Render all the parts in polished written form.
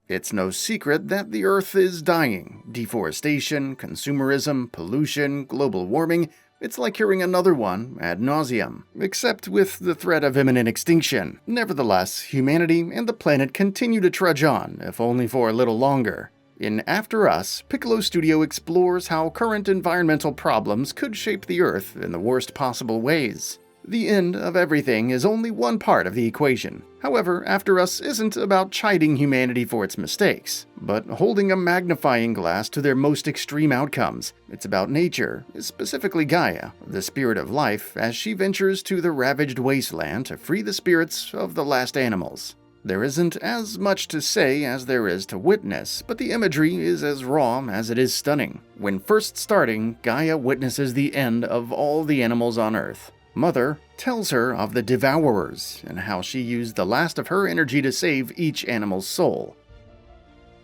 It's no secret that the Earth is dying. Deforestation, consumerism, pollution, global warming. It's like hearing another one ad nauseum, except with the threat of imminent extinction. Nevertheless, humanity and the planet continue to trudge on, if only for a little longer. In After Us, Piccolo Studio explores how current environmental problems could shape the Earth in the worst possible ways. The end of everything is only one part of the equation. However, After Us isn't about chiding humanity for its mistakes, but holding a magnifying glass to their most extreme outcomes. It's about nature, specifically Gaia, the spirit of life, as she ventures to the ravaged wasteland to free the spirits of the last animals. There isn't as much to say as there is to witness, but the imagery is as raw as it is stunning. When first starting, Gaia witnesses the end of all the animals on Earth. Mother tells her of the Devourers and how she used the last of her energy to save each animal's soul.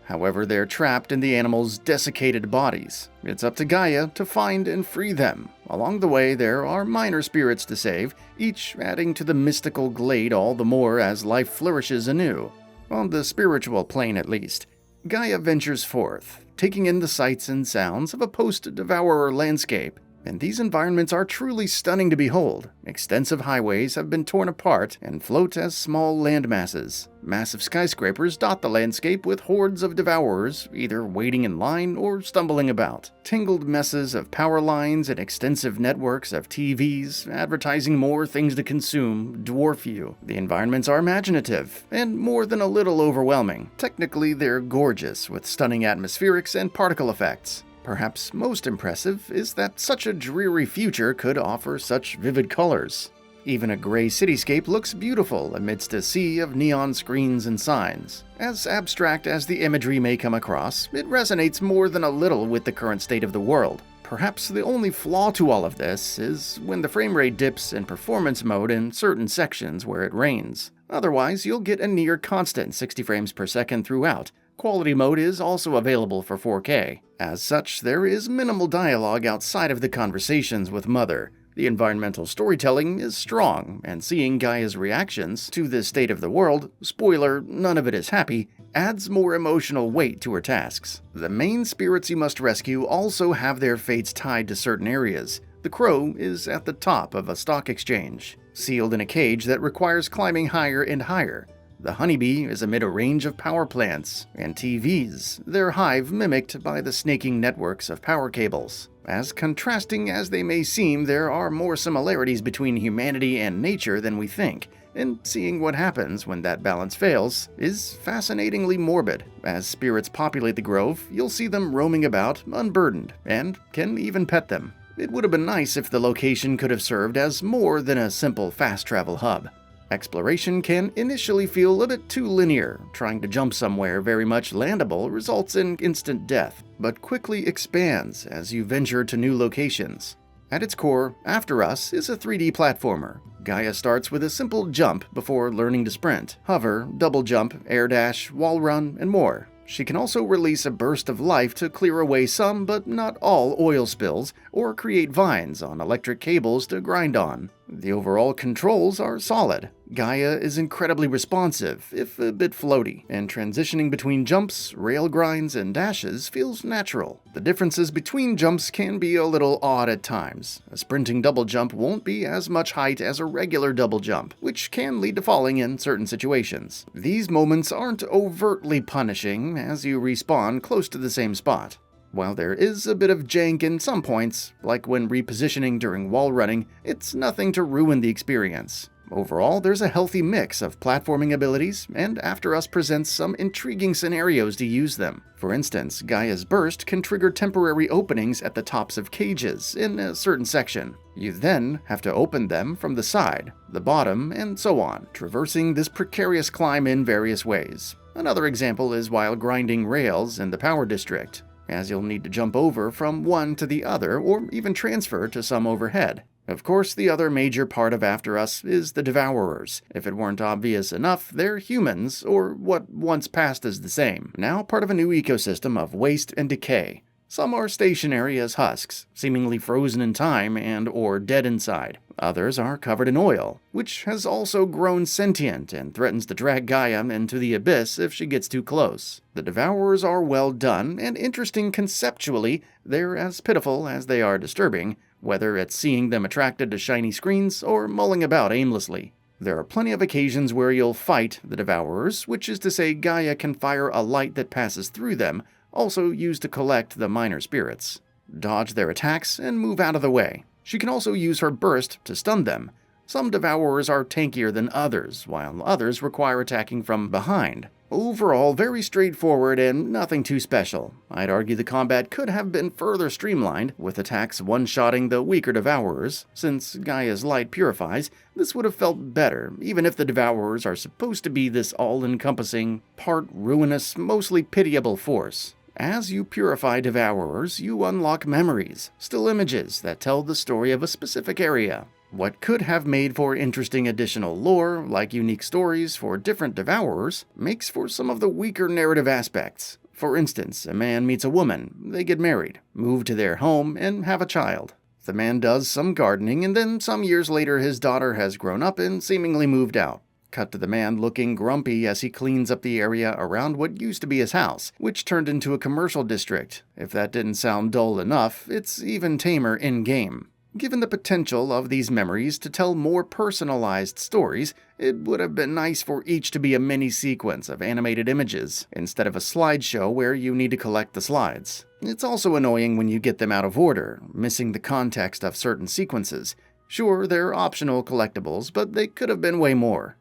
However, they're trapped in the animals' desiccated bodies. It's up to Gaia to find and free them. Along the way, there are minor spirits to save, each adding to the mystical glade all the more as life flourishes anew. On the spiritual plane, at least. Gaia ventures forth, taking in the sights and sounds of a post-Devourer landscape. And these environments are truly stunning to behold. Extensive highways have been torn apart and float as small landmasses. Massive skyscrapers dot the landscape with hordes of devourers, either waiting in line or stumbling about. Tangled messes of power lines and extensive networks of TVs advertising more things to consume dwarf you. The environments are imaginative and more than a little overwhelming. Technically, they're gorgeous with stunning atmospherics and particle effects. Perhaps most impressive is that such a dreary future could offer such vivid colors. Even a gray cityscape looks beautiful amidst a sea of neon screens and signs. As abstract as the imagery may come across, it resonates more than a little with the current state of the world. Perhaps the only flaw to all of this is when the frame rate dips in performance mode in certain sections where it rains. Otherwise, you'll get a near constant 60 frames per second throughout. Quality mode is also available for 4K. As such, there is minimal dialogue outside of the conversations with Mother. The environmental storytelling is strong, and seeing Gaia's reactions to this state of the world, spoiler, none of it is happy, adds more emotional weight to her tasks. The main spirits you must rescue also have their fates tied to certain areas. The crow is at the top of a stock exchange, sealed in a cage that requires climbing higher and higher. The honeybee is amid a range of power plants and TVs, their hive mimicked by the snaking networks of power cables. As contrasting as they may seem, there are more similarities between humanity and nature than we think, and seeing what happens when that balance fails is fascinatingly morbid. As spirits populate the grove, you'll see them roaming about, unburdened, and can even pet them. It would have been nice if the location could have served as more than a simple fast travel hub. Exploration can initially feel a bit too linear. Trying to jump somewhere very much landable results in instant death, but quickly expands as you venture to new locations. At its core, After Us is a 3D platformer. Gaia starts with a simple jump before learning to sprint, hover, double jump, air dash, wall run, and more. She can also release a burst of life to clear away some but not all oil spills, or create vines on electric cables to grind on. The overall controls are solid. Gaia is incredibly responsive, if a bit floaty, and transitioning between jumps, rail grinds, and dashes feels natural. The differences between jumps can be a little odd at times. A sprinting double jump won't be as much height as a regular double jump, which can lead to falling in certain situations. These moments aren't overtly punishing, as you respawn close to the same spot. While there is a bit of jank in some points, like when repositioning during wall running, it's nothing to ruin the experience. Overall, there's a healthy mix of platforming abilities, and After Us presents some intriguing scenarios to use them. For instance, Gaia's Burst can trigger temporary openings at the tops of cages in a certain section. You then have to open them from the side, the bottom, and so on, traversing this precarious climb in various ways. Another example is while grinding rails in the power district, as you'll need to jump over from one to the other or even transfer to some overhead. Of course, the other major part of After Us is the Devourers. If it weren't obvious enough, they're humans, or what once passed as the same, now part of a new ecosystem of waste and decay. Some are stationary as husks, seemingly frozen in time and/or dead inside. Others are covered in oil, which has also grown sentient and threatens to drag Gaia into the abyss if she gets too close. The Devourers are well done and interesting conceptually. They're as pitiful as they are disturbing, whether it's seeing them attracted to shiny screens or mulling about aimlessly. There are plenty of occasions where you'll fight the Devourers, which is to say Gaia can fire a light that passes through them, also used to collect the minor spirits. Dodge their attacks and move out of the way. She can also use her burst to stun them. Some Devourers are tankier than others, while others require attacking from behind. Overall, very straightforward and nothing too special. I'd argue the combat could have been further streamlined, with attacks one-shotting the weaker Devourers. Since Gaia's light purifies, this would have felt better, even if the Devourers are supposed to be this all-encompassing, part ruinous, mostly pitiable force. As you purify Devourers, you unlock memories, still images that tell the story of a specific area. What could have made for interesting additional lore, like unique stories for different Devourers, makes for some of the weaker narrative aspects. For instance, a man meets a woman, they get married, move to their home, and have a child. The man does some gardening, and then some years later his daughter has grown up and seemingly moved out. Cut to the man looking grumpy as he cleans up the area around what used to be his house, which turned into a commercial district. If that didn't sound dull enough, it's even tamer in-game. Given the potential of these memories to tell more personalized stories, it would have been nice for each to be a mini-sequence of animated images, instead of a slideshow where you need to collect the slides. It's also annoying when you get them out of order, missing the context of certain sequences. Sure, they're optional collectibles, but they could have been way more.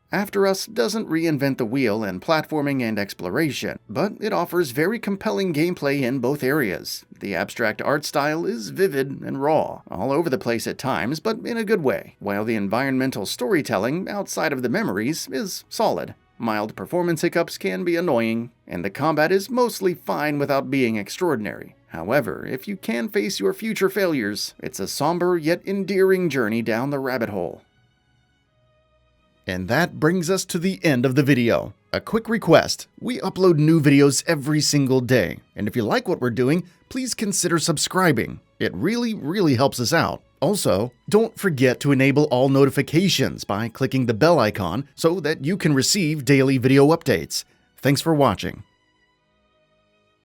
After Us doesn't reinvent the wheel in platforming and exploration, but it offers very compelling gameplay in both areas. The abstract art style is vivid and raw, all over the place at times, but in a good way, while the environmental storytelling outside of the memories is solid. Mild performance hiccups can be annoying, and the combat is mostly fine without being extraordinary. However, if you can face your future failures, it's a somber yet endearing journey down the rabbit hole. And that brings us to the end of the video. A quick request, we upload new videos every single day, and if you like what we're doing, please consider subscribing. It really helps us out. Also, don't forget to enable all notifications by clicking the bell icon so that you can receive daily video updates. Thanks for watching.